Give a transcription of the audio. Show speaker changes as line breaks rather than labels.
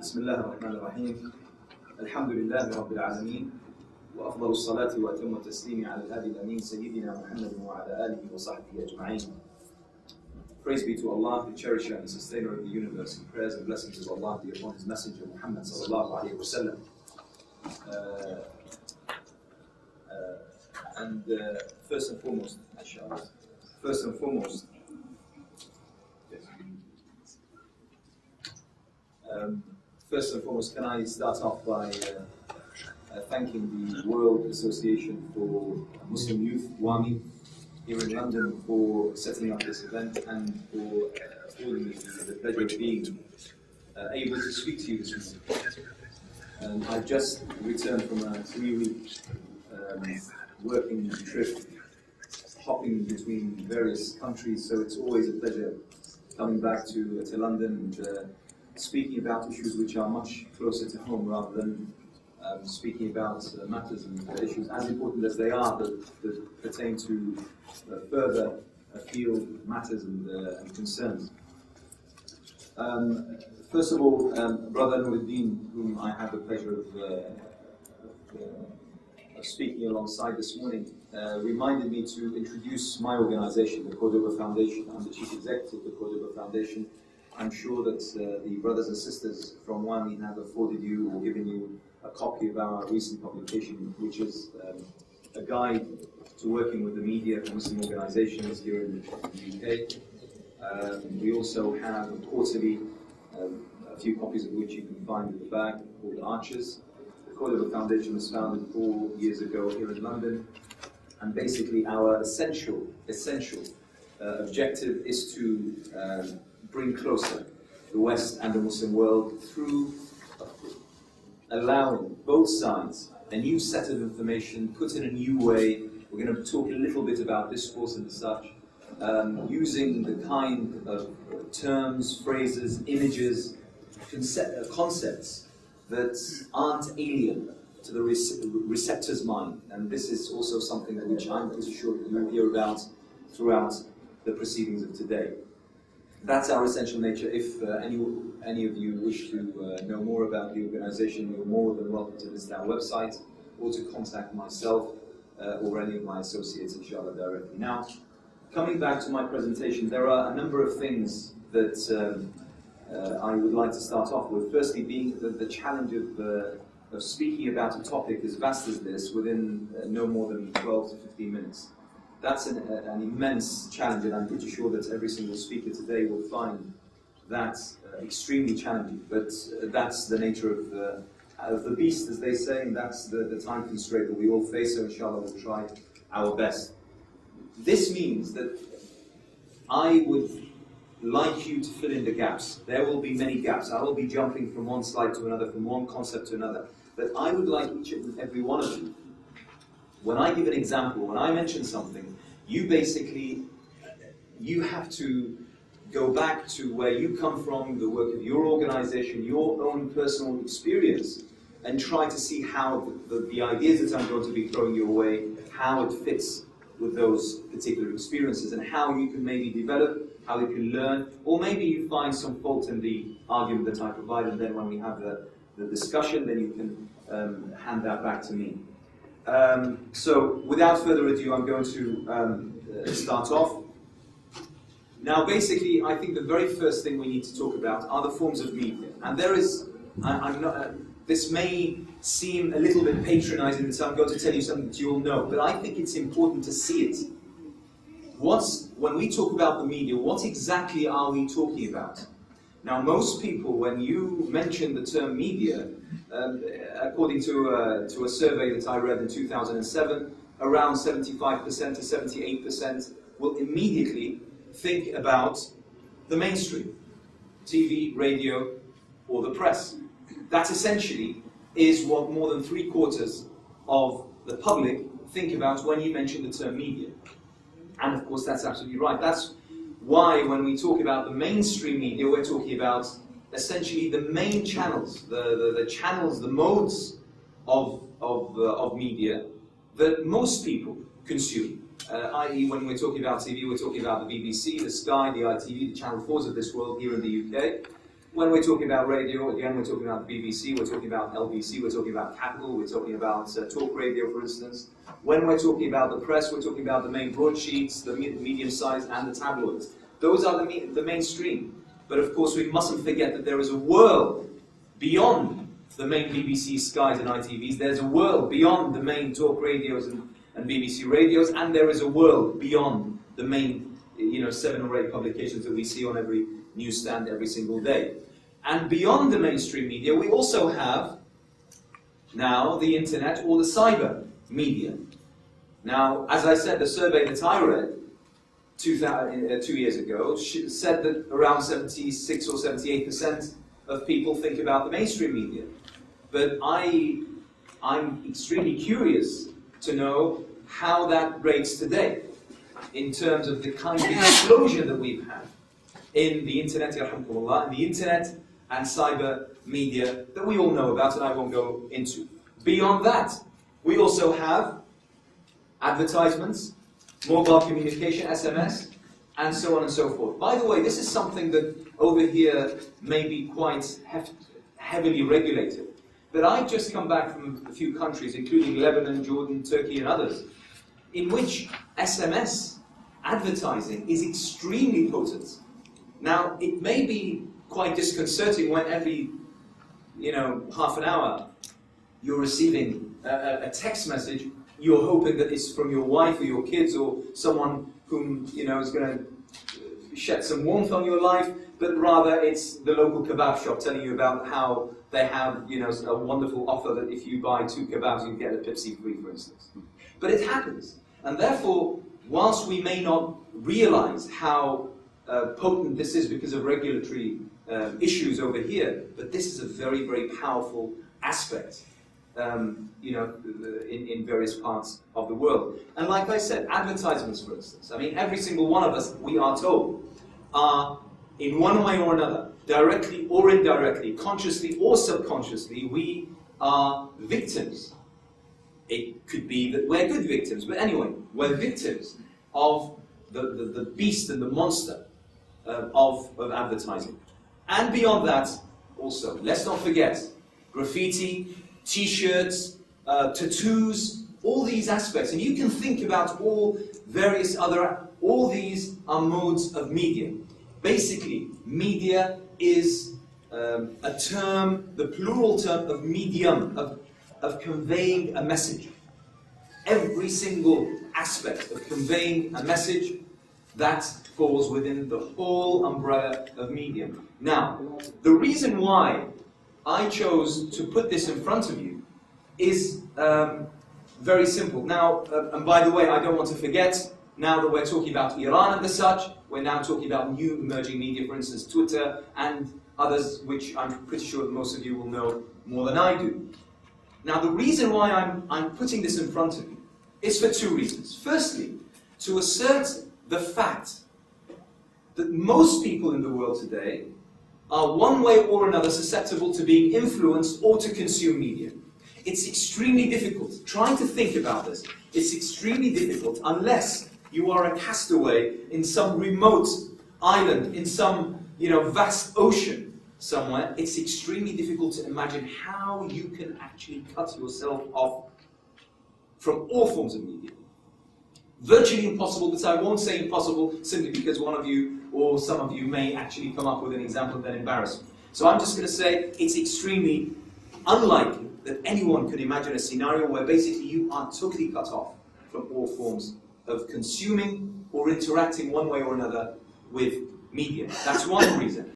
بسم الله الرحمن الرحيم. الحمد لله رب العالمين، وأفضل الصلاة وأتم التسليم على الهادي الأمين سيدنا محمد وعلى آله وصحبه أجمعين. Praise be to Allah, the cherisher and the sustainer of the universe, and prayers and blessings of Allah be upon His messenger Muhammad sallallahu alaihi wasallam. First and foremost, can I start off by thanking the World Association for Muslim Youth, WAMI, here in London for setting up this event and for affording me the pleasure of being able to speak to you this morning. I've just returned from a 3-week working trip, hopping between various countries, so it's always a pleasure coming back to London and speaking about issues which are much closer to home rather than speaking about matters and issues as important as they are that pertain to further field matters and concerns. First of all, Brother Nuruddin, whom I have the pleasure of speaking alongside this morning, reminded me to introduce my organization, the Cordoba Foundation. I'm the Chief Executive of the Cordoba Foundation. I'm sure that the brothers and sisters from WAMI have afforded you or given you a copy of our recent publication, which is a guide to working with the media for Muslim organizations here in the UK. We also have a quarterly, a few copies of which you can find in the back, called Archers. The Cordoba Foundation was founded 4 years ago here in London, and basically our essential objective is to bring closer the West and the Muslim world through allowing both sides a new set of information, put in a new way. We're going to talk a little bit about discourse and such, using the kind of terms, phrases, images, concepts that aren't alien to the receptor's mind. And this is also something which I'm pretty sure that you'll hear about throughout the proceedings of today. That's our essential nature. If any of you wish to know more about the organization, you're more than welcome to visit our website or to contact myself or any of my associates, inshallah, directly. Now, coming back to my presentation, there are a number of things that I would like to start off with. Firstly, being the challenge of speaking about a topic as vast as this within no more than 12 to 15 minutes. That's an immense challenge, and I'm pretty sure that every single speaker today will find that extremely challenging. But that's the nature of the beast, as they say, and that's the time constraint that we all face, so inshallah we'll try our best. This means that I would like you to fill in the gaps. There will be many gaps. I will be jumping from one slide to another, from one concept to another. But I would like each and every one of you, when I give an example, when I mention something, you have to go back to where you come from, the work of your organization, your own personal experience, and try to see how the ideas that I'm going to be throwing your way, how it fits with those particular experiences, and how you can maybe develop, how you can learn, or maybe you find some fault in the argument that I provide, and then when we have the discussion, then you can hand that back to me. So, without further ado, I'm going to start off. Now, basically, I think the very first thing we need to talk about are the forms of media. And there is, this may seem a little bit patronizing, so I'm going to tell you something that you all know, but I think it's important to see it. When we talk about the media, what exactly are we talking about? Now, most people, when you mention the term media, according to a survey that I read in 2007, around 75% to 78% will immediately think about the mainstream, TV, radio, or the press. That essentially is what more than 3/4 of the public think about when you mention the term media. And of course, that's absolutely right. That's why when we talk about the mainstream media, we're talking about essentially the main channels, the channels, the modes of media that most people consume. I.e., when we're talking about TV, we're talking about the BBC, the Sky, the ITV, the Channel 4s of this world here in the UK. When we're talking about radio, again, we're talking about the BBC, we're talking about LBC, we're talking about Capital, we're talking about Talk Radio, for instance. When we're talking about the press, we're talking about the main broadsheets, the medium-sized, and the tabloids. Those are the mainstream. But of course, we mustn't forget that there is a world beyond the main BBC, Skies, and ITVs. There's a world beyond the main talk radios and BBC radios, and there is a world beyond the main, 7 or 8 publications that we see on every newsstand every single day. And beyond the mainstream media, we also have now the internet or the cyber media. Now, as I said, the survey that I read 2 years ago said that around 76 or 78% of people think about the mainstream media. But I'm extremely curious to know how that rates today in terms of the kind of explosion that we've had in the internet, yarhamkumullah, in the internet and cyber media that we all know about and I won't go into. Beyond that, we also have advertisements, mobile communication, SMS, and so on and so forth. By the way, this is something that over here may be quite heavily regulated. But I've just come back from a few countries, including Lebanon, Jordan, Turkey, and others, in which SMS advertising is extremely potent. Now, it may be quite disconcerting when every, half an hour you're receiving a text message. You're hoping that it's from your wife or your kids or someone whom is going to shed some warmth on your life, but rather it's the local kebab shop telling you about how they have a wonderful offer that if you buy 2 kebabs you get a Pepsi free, for instance. But it happens, and therefore, whilst we may not realize how potent this is because of regulatory issues over here, but this is a very, very powerful aspect. In various parts of the world. And like I said, advertisements, for instance. I mean, every single one of us, we are told, are in one way or another, directly or indirectly, consciously or subconsciously, we are victims. It could be that we're good victims, but anyway, we're victims of the beast and the monster of advertising. And beyond that, also, let's not forget, graffiti, T-shirts, tattoos, all these aspects. And you can think about all these are modes of media. Basically, media is a term, the plural term of medium, of conveying a message. Every single aspect of conveying a message, that falls within the whole umbrella of medium. Now, the reason why I chose to put this in front of you is very simple. Now, and by the way, I don't want to forget, now that we're talking about Iran and the such, we're now talking about new emerging media, for instance, Twitter and others, which I'm pretty sure that most of you will know more than I do. Now, the reason why I'm putting this in front of you is for 2 reasons. Firstly, to assert the fact that most people in the world today are one way or another susceptible to being influenced or to consume media. It's extremely difficult. Trying to think about this, it's extremely difficult unless you are a castaway in some remote island, in some vast ocean somewhere. It's extremely difficult to imagine how you can actually cut yourself off from all forms of media. Virtually impossible, but I won't say impossible simply because one of you or some of you may actually come up with an example that embarrasses me. So I'm just going to say it's extremely unlikely that anyone could imagine a scenario where basically you are totally cut off from all forms of consuming or interacting one way or another with media. That's one reason.